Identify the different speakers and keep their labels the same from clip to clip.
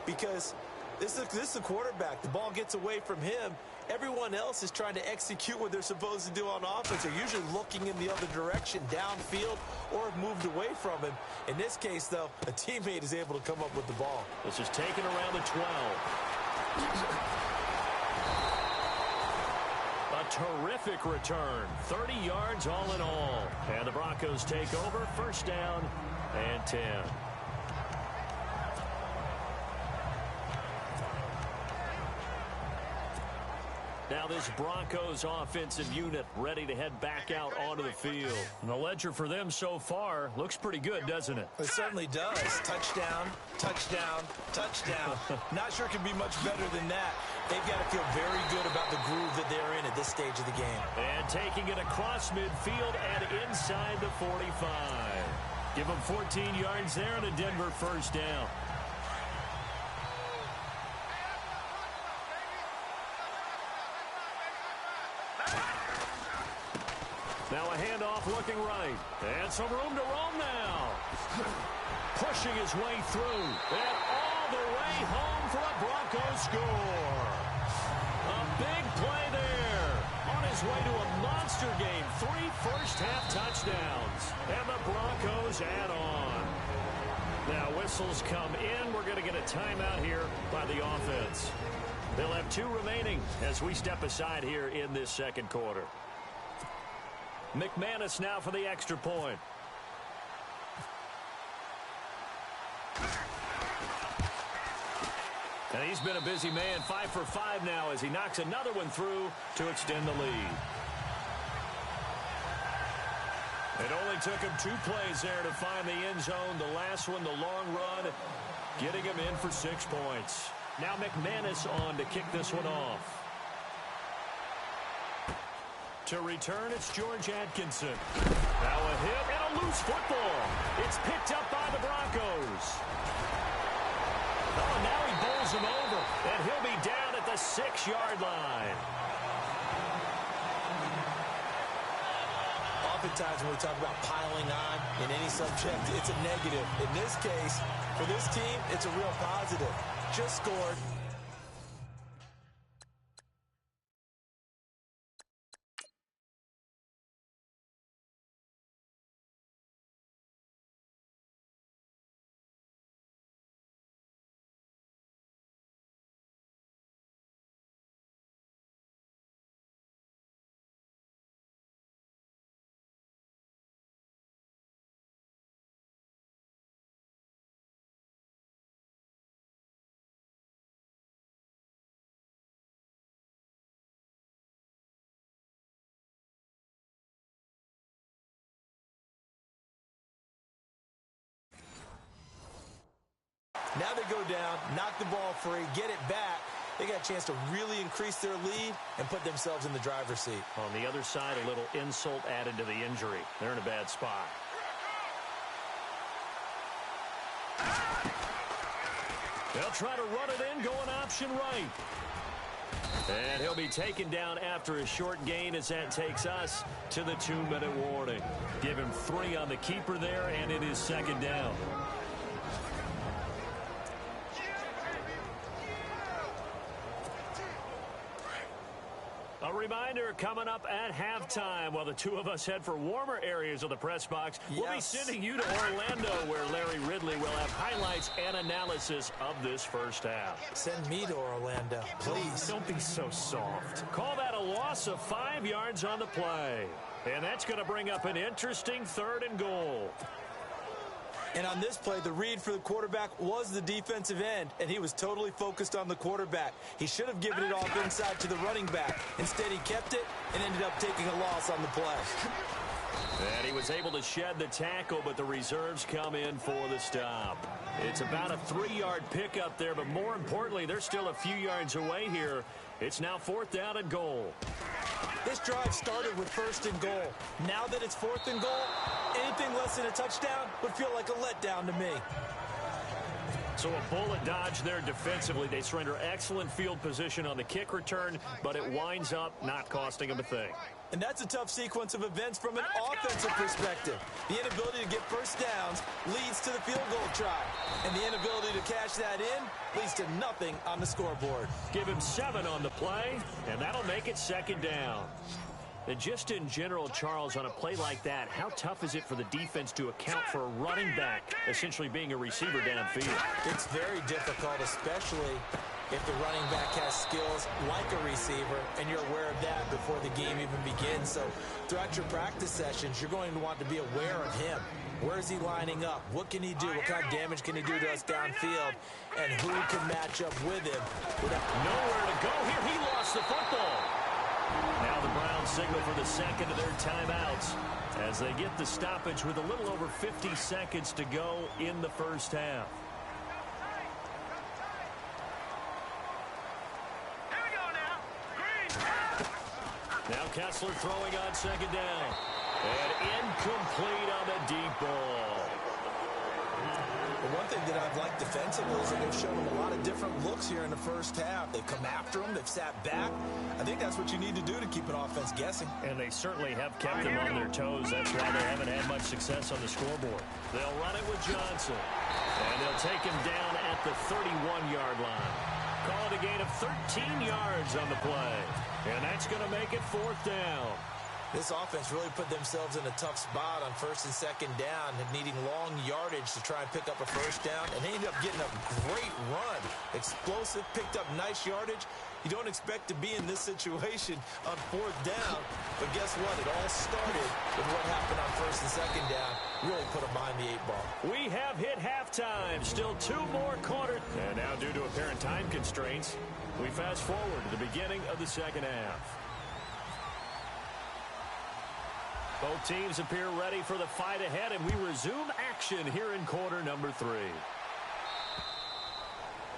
Speaker 1: because this is the quarterback. The ball gets away from him. Everyone else is trying to execute what they're supposed to do on offense. They're usually looking in the other direction, downfield, or have moved away from him. In this case, though, a teammate is able to come up with the ball.
Speaker 2: This is taken around the 12. A terrific return. 30 yards all in all. And the Broncos take over. First down and 10. Now this Broncos offensive unit ready to head back out onto the field. And the ledger for them so far looks pretty good, doesn't it?
Speaker 1: It certainly does. Touchdown, touchdown, touchdown. Not sure it can be much better than that. They've got to feel very good about the groove that they're in at this stage of the game.
Speaker 2: And taking it across midfield and inside the 45. Give them 14 yards there and a Denver first down. Now a handoff looking right. And some room to roam now. Pushing his way through. And all the way home for a Broncos score. A big play there. On his way to a monster game. 3 first-half touchdowns. And the Broncos add on. Now whistles come in. We're going to get a timeout here by the offense. They'll have 2 remaining as we step aside here in this second quarter. McManus now for the extra point. And he's been a busy man. 5 for 5 now as he knocks another one through to extend the lead. It only took him 2 plays there to find the end zone. The last one, the long run, getting him in for 6 points. Now McManus on to kick this one off. To return, it's George Atkinson. Now a hit and a loose football. It's picked up by the Broncos. Oh, and now he bowls him over. And he'll be down at the 6-yard line.
Speaker 1: Oftentimes when we talk about piling on in any subject, it's a negative. In this case, for this team, it's a real positive. Just scored. Now they go down, knock the ball free, get it back. They got a chance to really increase their lead and put themselves in the driver's seat.
Speaker 2: On the other side, a little insult added to the injury. They're in a bad spot. They'll try to run it in, going option right. And he'll be taken down after a short gain as that takes us to the 2-minute warning. Give him 3 on the keeper there, and it is second down. A reminder coming up at halftime while the 2 of us head for warmer areas of the press box.
Speaker 1: Yes.
Speaker 2: We'll be sending you to Orlando where Larry Ridley will have highlights and analysis of this first half.
Speaker 1: Send me to Orlando, please.
Speaker 2: Don't be so soft. Call that a loss of 5 yards on the play. And that's going to bring up an interesting 3rd and goal.
Speaker 1: And on this play, the read for the quarterback was the defensive end, and he was totally focused on the quarterback. He should have given it off inside to the running back. Instead, he kept it and ended up taking a loss on the play.
Speaker 2: And he was able to shed the tackle, but the reserves come in for the stop. It's about a 3-yard pickup there, but more importantly, they're still a few yards away here. It's now 4th down and goal.
Speaker 1: This drive started with 1st and goal. Now that it's 4th and goal, anything less than a touchdown would feel like a letdown to me.
Speaker 2: So a bullet dodge there defensively. They surrender excellent field position on the kick return, but it winds up not costing them a thing.
Speaker 1: And that's a tough sequence of events from an offensive perspective. The inability to get first downs leads to the field goal try. And the inability to cash that in leads to nothing on the scoreboard.
Speaker 2: Give him 7 on the play, and that'll make it second down. And just in general, Charles, on a play like that, how tough is it for the defense to account for a running back essentially being a receiver downfield?
Speaker 1: It's very difficult, especially if the running back has skills like a receiver, and you're aware of that before the game even begins. So throughout your practice sessions, you're going to want to be aware of him. Where is he lining up? What can he do? What kind of damage can he do to us downfield? And who can match up with him?
Speaker 2: Nowhere to go here. He lost the football. Now the Browns signal for the second of their timeouts as they get the stoppage with a little over 50 seconds to go in the first half. Now Kessler throwing on second down. And incomplete on the deep ball.
Speaker 1: The one thing that I've liked defensively is that they've shown him a lot of different looks here in the first half. They've come after him. They've sat back. I think that's what you need to do to keep an offense guessing.
Speaker 2: And they certainly have kept them on their toes. That's why they haven't had much success on the scoreboard. They'll run it with Johnson. And they'll take him down at the 31-yard line. Call it a gain of 13 yards on the play. And that's going to make it 4th down.
Speaker 1: This offense really put themselves in a tough spot on first and second down, needing long yardage to try and pick up a first down, and they ended up getting a great run. Explosive, picked up nice yardage. You don't expect to be in this situation on 4th down, but guess what? It all started with what happened on first and second down. Really put them behind the 8 ball.
Speaker 2: We have hit halftime. Still 2 more quarters. And now, due to apparent time constraints, we fast forward to the beginning of the second half. Both teams appear ready for the fight ahead, and we resume action here in quarter number 3.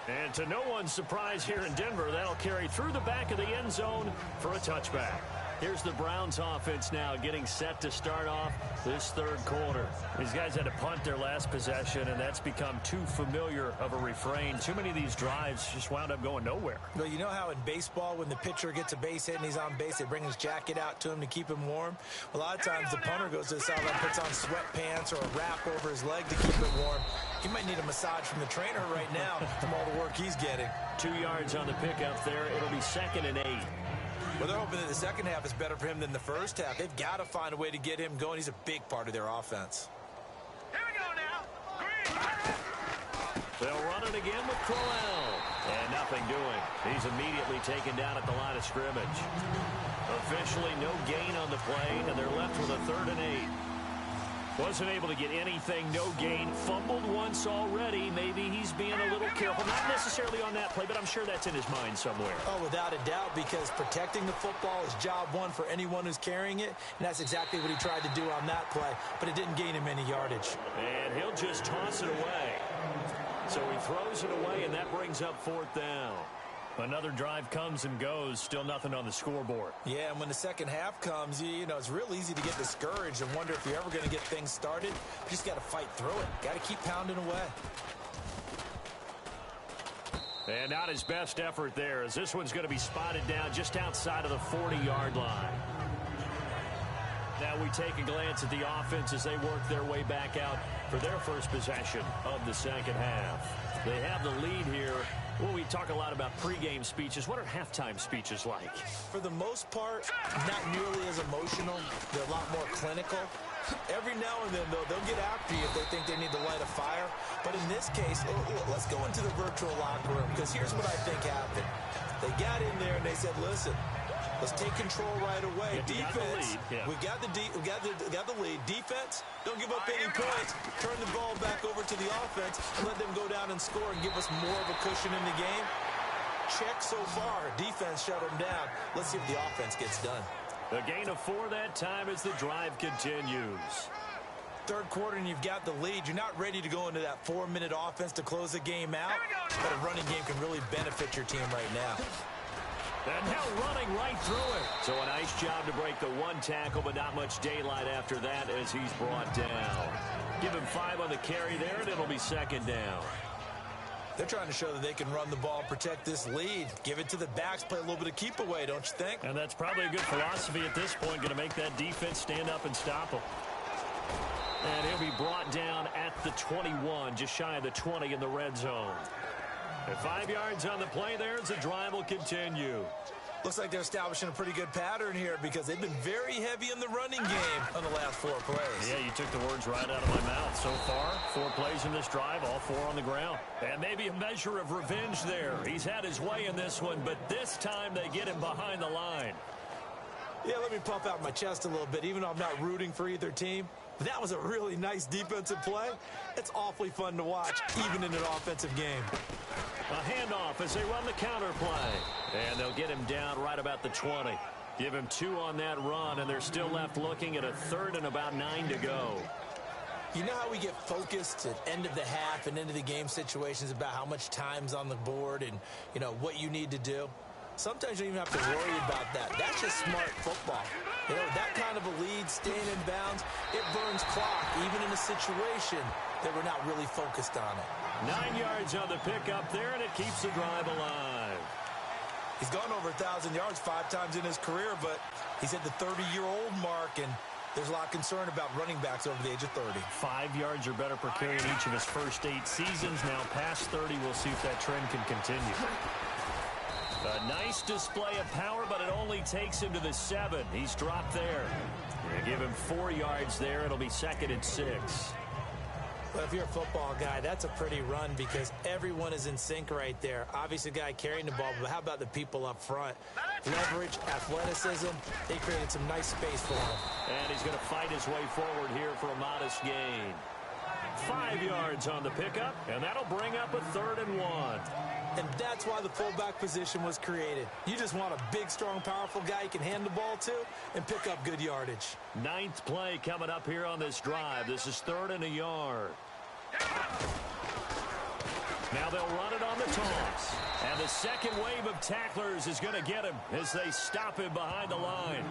Speaker 2: And to no one's surprise here in Denver, that'll carry through the back of the end zone for a touchback. Here's the Browns offense now getting set to start off this 3rd quarter. These guys had to punt their last possession, and that's become too familiar of a refrain. Too many of these drives just wound up going nowhere.
Speaker 1: Well, you know how in baseball, when the pitcher gets a base hit and he's on base, they bring his jacket out to him to keep him warm? A lot of times the punter goes to the sideline, puts on sweatpants or a wrap over his leg to keep it warm. He might need a massage from the trainer right now from all the work he's getting.
Speaker 2: 2 yards on the pickup there. It'll be 2nd and 8.
Speaker 1: Well, they're hoping that the second half is better for him than the first half. They've got to find a way to get him going. He's a big part of their offense.
Speaker 3: Here we go now.
Speaker 2: They'll run it again with Crowell. And nothing doing. He's immediately taken down at the line of scrimmage. Officially no gain on the play, and they're left with a 3rd and 8. Wasn't able to get anything, no gain. Fumbled once already. Maybe he's being a little careful. Not necessarily on that play, but I'm sure that's in his mind somewhere.
Speaker 1: Oh, without a doubt, because protecting the football is job one for anyone who's carrying it, and that's exactly what he tried to do on that play, but it didn't gain him any yardage.
Speaker 2: And he'll just toss it away. So he throws it away, and that brings up 4th down. Another drive comes and goes, still nothing on the scoreboard.
Speaker 1: Yeah, and when the second half comes, you know, it's real easy to get discouraged and wonder if you're ever going to get things started. You just got to fight through it. Got to keep pounding away.
Speaker 2: And not his best effort there, as this one's going to be spotted down just outside of the 40-yard line. Now we take a glance at the offense as they work their way back out for their first possession of the second half. They have the lead here. Well, we talk a lot about pregame speeches. What are halftime speeches like?
Speaker 1: For the most part, not nearly as emotional. They're a lot more clinical. Every now and then, though, they'll get after you if they think they need to light a fire. But in this case, let's go into the virtual locker room, because here's what I think happened. They got in there and they said, listen, let's take control right away. Defense, we got the lead. Defense, don't give up any points. Turn the ball back over to the offense and let them go down and score and give us more of a cushion in the game. Check so far. Defense shut them down. Let's see if the offense gets done.
Speaker 2: The gain of 4 that time as the drive continues.
Speaker 1: 3rd quarter and you've got the lead. You're not ready to go into that 4-minute offense to close the game out, but a running game can really benefit your team right now.
Speaker 2: And now running right through it. So a nice job to break the 1 tackle, but not much daylight after that as he's brought down. Give him 5 on the carry there, and it'll be 2nd down.
Speaker 1: They're trying to show that they can run the ball, protect this lead, give it to the backs, play a little bit of keep away, don't you think?
Speaker 2: And that's probably a good philosophy at this point, going to make that defense stand up and stop them. And he'll be brought down at the 21, just shy of the 20 in the red zone. At 5 yards on the play there as the drive will continue.
Speaker 1: Looks like they're establishing a pretty good pattern here because they've been very heavy in the running game on the last 4 plays.
Speaker 2: Yeah, you took the words right out of my mouth. So far, 4 plays in this drive, all 4 on the ground. And maybe a measure of revenge there. He's had his way in this one, but this time they get him behind the line.
Speaker 1: Yeah, let me puff out my chest a little bit, even though I'm not rooting for either team. But that was a really nice defensive play. It's awfully fun to watch, even in an offensive game.
Speaker 2: A handoff as they run the counter play. And they'll get him down right about the 20. Give him 2 on that run, and they're still left looking at a 3rd and about 9 to go.
Speaker 1: You know how we get focused at end of the half and into the game situations about how much time's on the board and, you know, what you need to do? Sometimes you don't even have to worry about that. That's just smart football. You know, that kind of a lead, staying in bounds, it burns clock, even in a situation that we're not really focused on it.
Speaker 2: 9 yards on the pickup there, and it keeps the drive alive.
Speaker 1: He's gone over 1,000 yards 5 times in his career, but he's at the 30-year-old mark, and there's a lot of concern about running backs over the age of 30.
Speaker 2: 5 yards or better per carry in each of his first 8 seasons. Now past 30, we'll see if that trend can continue. A nice display of power, but it only takes him to the 7. He's dropped there. Give him 4 yards there. It'll be 2nd and 6.
Speaker 1: Well, if you're a football guy, that's a pretty run because everyone is in sync right there. Obviously, the guy carrying the ball, but how about the people up front? Leverage, athleticism, they created some nice space for him.
Speaker 2: And he's going to fight his way forward here for a modest gain. 5 yards on the pickup, and that'll bring up a 3rd and 1.
Speaker 1: And that's why the fullback position was created. You just want a big, strong, powerful guy you can hand the ball to and pick up good yardage.
Speaker 2: 9th play coming up here on this drive. This is 3rd and a yard. Now they'll run it on the toss. And the second wave of tacklers is going to get him as they stop him behind the line.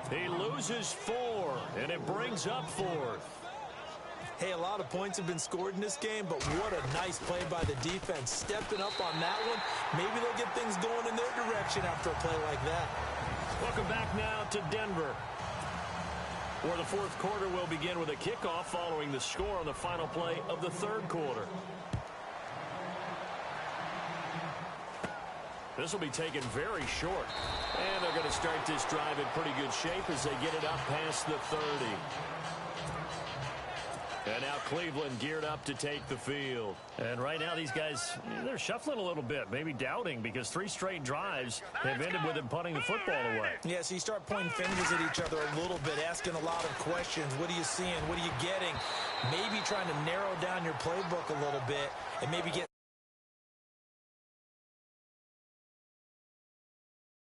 Speaker 2: He loses 4, and it brings up 4th.
Speaker 1: Hey, a lot of points have been scored in this game, but what a nice play by the defense. Stepping up on that one, maybe they'll get things going in their direction after a play like that.
Speaker 2: Welcome back now to Denver, where the 4th quarter will begin with a kickoff following the score on the final play of the 3rd quarter. This will be taken very short. And they're going to start this drive in pretty good shape as they get it up past the 30. And now Cleveland geared up to take the field. And right now these guys, they're shuffling a little bit, maybe doubting, because 3 straight drives have ended with them punting the football away.
Speaker 1: Yeah, so you start pointing fingers at each other a little bit, asking a lot of questions. What are you seeing? What are you getting? Maybe trying to narrow down your playbook a little bit and maybe get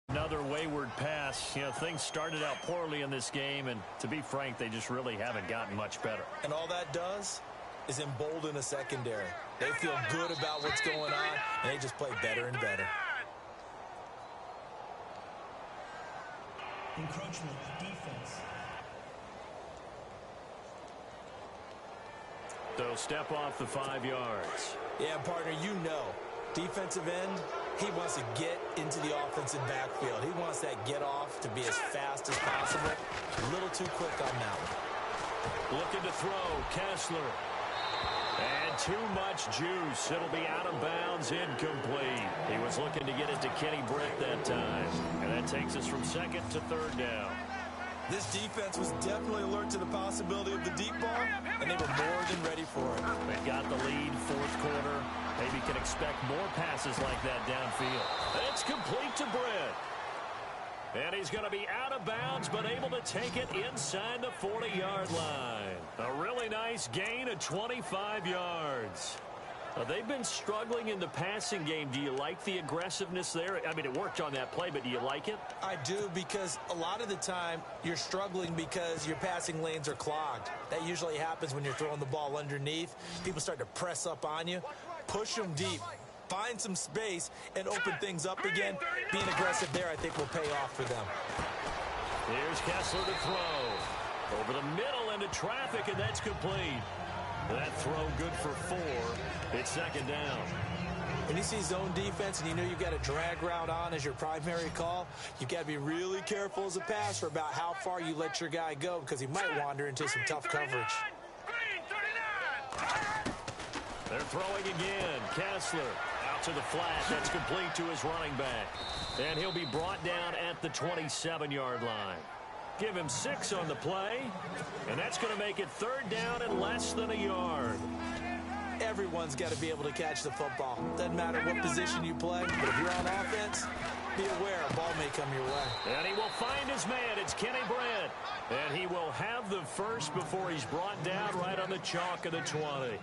Speaker 2: another wayward pass. You know, things started out poorly in this game, and to be frank, they just really haven't gotten much better.
Speaker 1: And all that does is embolden a secondary. They feel good about what's going on, and they just play better and better.
Speaker 4: Encroachment, defense.
Speaker 2: So step off the 5 yards.
Speaker 1: Yeah, partner, you know, defensive end, he wants to get into the offensive backfield. He wants that get off to be as fast as possible. A little too quick on that one.
Speaker 2: Looking to throw, Kessler. And too much juice. It'll be out of bounds, incomplete. He was looking to get it to Kenny Britt that time. And that takes us from 2nd to 3rd down.
Speaker 1: This defense was definitely alert to the possibility of the deep ball, and they were more than ready for it.
Speaker 2: They got the lead, 4th quarter. Maybe can expect more passes like that downfield. It's complete to Britt. And he's going to be out of bounds, but able to take it inside the 40-yard line. A really nice gain of 25 yards. They've been struggling in the passing game. Do you like the aggressiveness there? I mean, it worked on that play, but do you like it?
Speaker 1: I do, because a lot of the time you're struggling because your passing lanes are clogged. That usually happens when you're throwing the ball underneath. People start to press up on you. Push them deep. Find some space and open things up again. Being aggressive there, I think, will pay off for them.
Speaker 2: Here's Kessler to throw. Over the middle into traffic, and that's complete. That throw good for 4. It's 2nd down.
Speaker 1: When you see zone defense and you know you've got a drag route on as your primary call, you've got to be really careful as a passer about how far you let your guy go because he might wander into some tough coverage.
Speaker 2: They're throwing again. Kessler out to the flat. That's complete to his running back. And he'll be brought down at the 27-yard line. Give him 6 on the play, and that's going to make it 3rd down and less than a yard.
Speaker 1: Everyone's got to be able to catch the football. Doesn't matter what position you play, but if you're on offense, be aware a ball may come your way.
Speaker 2: And he will find his man. It's Kenny Britt. And he will have the first before he's brought down right on the chalk of the 20.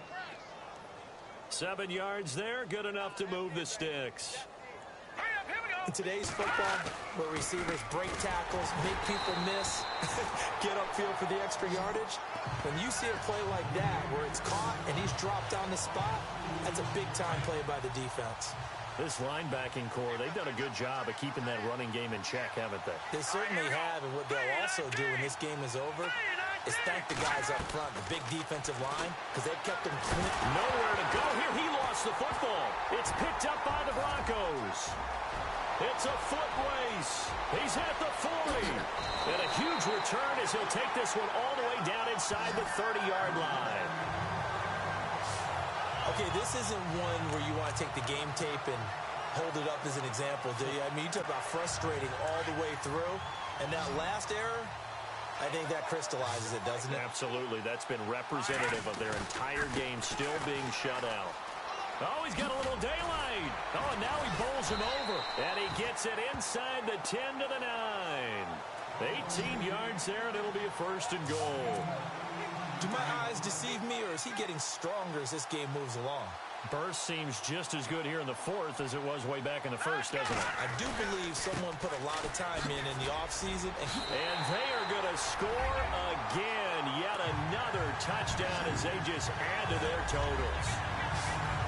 Speaker 2: 7 yards there, good enough to move the sticks.
Speaker 1: In today's football, where receivers break tackles, make people miss, get upfield for the extra yardage, when you see a play like that where it's caught and he's dropped on the spot, that's a big-time play by the defense.
Speaker 2: This linebacking core, they've done a good job of keeping that running game in check, haven't they?
Speaker 1: They certainly have, and what they'll also do when this game is over is thank the guys up front, the big defensive line, because they've kept them clean.
Speaker 2: Nowhere to go here. He lost the football. It's picked up by the Broncos. It's a foot race. He's at the 40. And a huge return as he'll take this one all the way down inside the 30-yard line.
Speaker 1: Okay, this isn't one where you want to take the game tape and hold it up as an example, do you? I mean, you talk about frustrating all the way through. And that last error, I think that crystallizes it, doesn't it?
Speaker 2: Absolutely. That's been representative of their entire game still being shut out. Oh, he's got a little daylight. Oh, and now he bowls him over. And he gets it inside the 10 to the 9. 18 yards there, and it'll be a 1st and goal.
Speaker 1: Do my eyes deceive me, or is he getting stronger as this game moves along?
Speaker 2: Burst seems just as good here in the 4th as it was way back in the 1st, doesn't it?
Speaker 1: I do believe someone put a lot of time in the offseason.
Speaker 2: And they are going to score again. Yet another touchdown as they just add to their totals.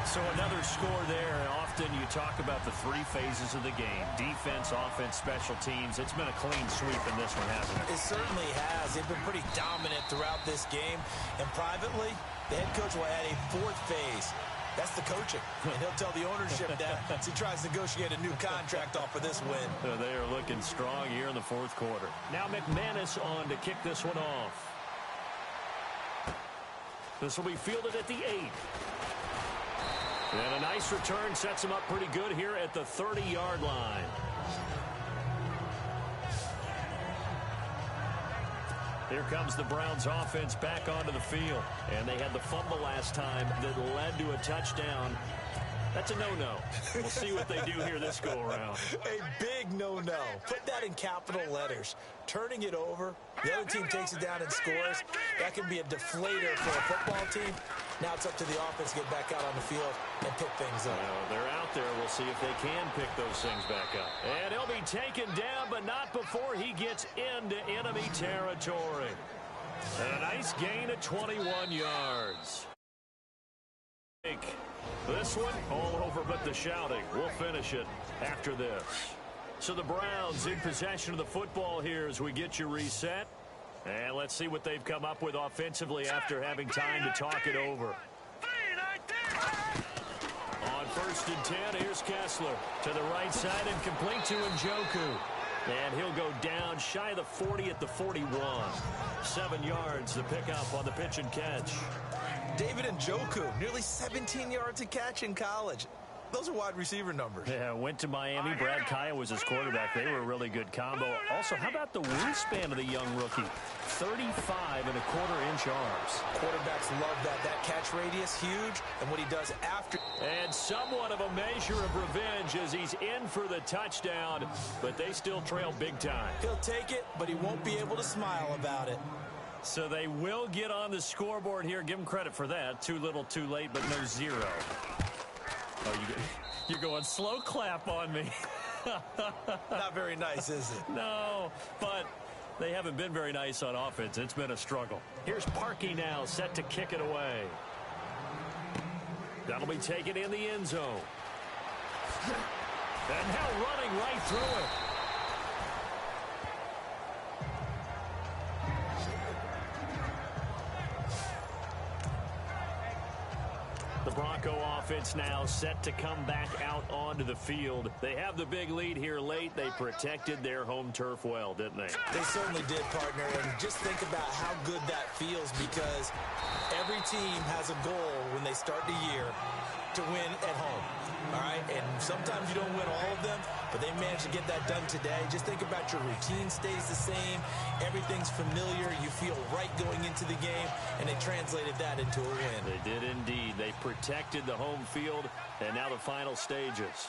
Speaker 2: So another score there. Often you talk about the 3 phases of the game. Defense, offense, special teams. It's been a clean sweep in this one, hasn't it?
Speaker 1: It certainly has. They've been pretty dominant throughout this game. And privately, the head coach will add a 4th phase. That's the coaching. And he'll tell the ownership that as he tries to negotiate a new contract off of this win.
Speaker 2: They are looking strong here in the 4th quarter. Now McManus on to kick this one off. This will be fielded at the 8. And a nice return sets him up pretty good here at the 30-yard line. Here comes the Browns offense back onto the field. And they had the fumble last time that led to a touchdown. That's a no-no. We'll see what they do here this go-around.
Speaker 1: A big no-no. Put that in capital letters. Turning it over, the other team takes it down and scores. That can be a deflator for a football team. Now it's up to the offense to get back out on the field and pick things up.
Speaker 2: Well, they're out there. We'll see if they can pick those things back up. And he'll be taken down, but not before he gets into enemy territory. And a nice gain of 21 yards. This one all over but the shouting. We'll finish it after this. So the Browns in possession of the football here as we get you reset. And let's see what they've come up with offensively after having time to talk it over. On 1st and 10, here's Kessler to the right side and complete to Njoku. And he'll go down shy of the 40 at the 41. 7 yards, the pickup on the pitch and catch.
Speaker 1: David Njoku, nearly 17 yards a catch in college. Those are wide receiver numbers.
Speaker 2: Yeah, went to Miami. Brad Kaya was his quarterback. They were a really good combo. Also, how about the wingspan of the young rookie? 35.25-inch arms.
Speaker 1: Quarterbacks love that. That catch radius, huge. And what he does after.
Speaker 2: And somewhat of a measure of revenge as he's in for the touchdown. But they still trail big time.
Speaker 1: He'll take it, but he won't be able to smile about it.
Speaker 2: So they will get on the scoreboard here. Give them credit for that. Too little, too late, but no 0. Oh, you're going slow clap on me.
Speaker 1: Not very nice, is it?
Speaker 2: No, but they haven't been very nice on offense. It's been a struggle. Here's Parkey now set to kick it away. That'll be taken in the end zone. And now running right through it. The Bronco offense now set to come back out onto the field. They have the big lead here late. They protected their home turf well, didn't they?
Speaker 1: They certainly did, partner. And just think about how good that feels, because every team has a goal when they start the year to win at home. All right, and sometimes you don't win all of them, but they managed to get that done today. Just think about your routine stays the same. Everything's familiar. You feel right going into the game, and they translated that into a win.
Speaker 2: They did indeed. They protected the home field, and now the final stages.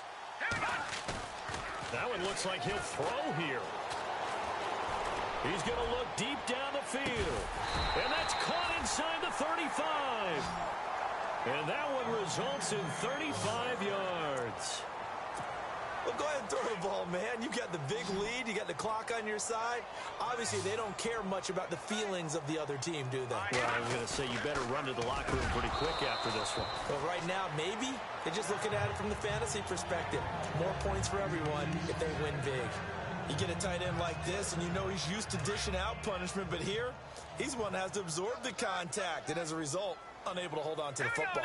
Speaker 2: That one looks like he'll throw here. He's going to look deep down the field, and that's caught inside the 35. And that one results in 35 yards.
Speaker 1: Well, go ahead and throw the ball, man. You got the big lead. You got the clock on your side. Obviously, they don't care much about the feelings of the other team, do they?
Speaker 2: Well, I was going to say you better run to the locker room pretty quick after this one.
Speaker 1: But right now, maybe they're just looking at it from the fantasy perspective. More points for everyone if they win big. You get a tight end like this, and you know he's used to dishing out punishment. But here, he's the one that has to absorb the contact. And as a result, unable to hold on to the football.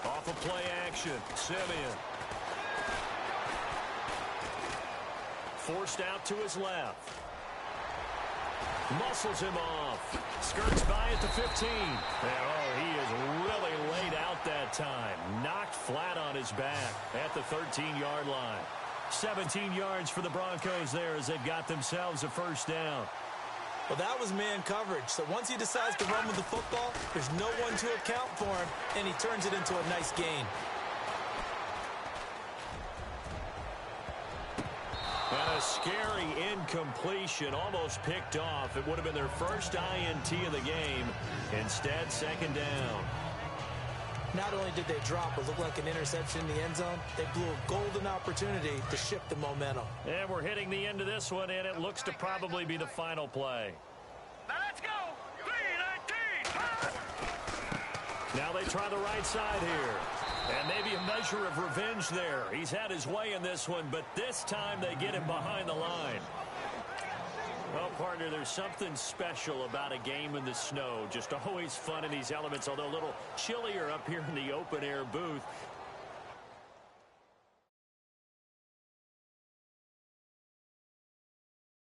Speaker 2: Off of play action, Simeon. Forced out to his left. Muscles him off. Skirts by at the 15. Oh, he is really laid out that time. Knocked flat on his back at the 13-yard line. 17 yards for the Broncos there as they've got themselves a first down.
Speaker 1: Well, that was man coverage. So once he decides to run with the football, there's no one to account for him, and he turns it into a nice gain.
Speaker 2: And a scary incompletion, almost picked off. It would have been their first INT of the game. Instead, second down.
Speaker 1: Not only did they drop what looked like an interception in the end zone, they blew a golden opportunity to shift the momentum.
Speaker 2: And we're hitting the end of this one, and it looks to probably be the final play.
Speaker 3: Now let's go. 3-19.
Speaker 2: Now they try the right side here. And maybe a measure of revenge there. He's had his way in this one, but this time they get him behind the line. Well, partner, there's something special about a game in the snow. Just always fun in these elements, although a little chillier up here in the open-air booth.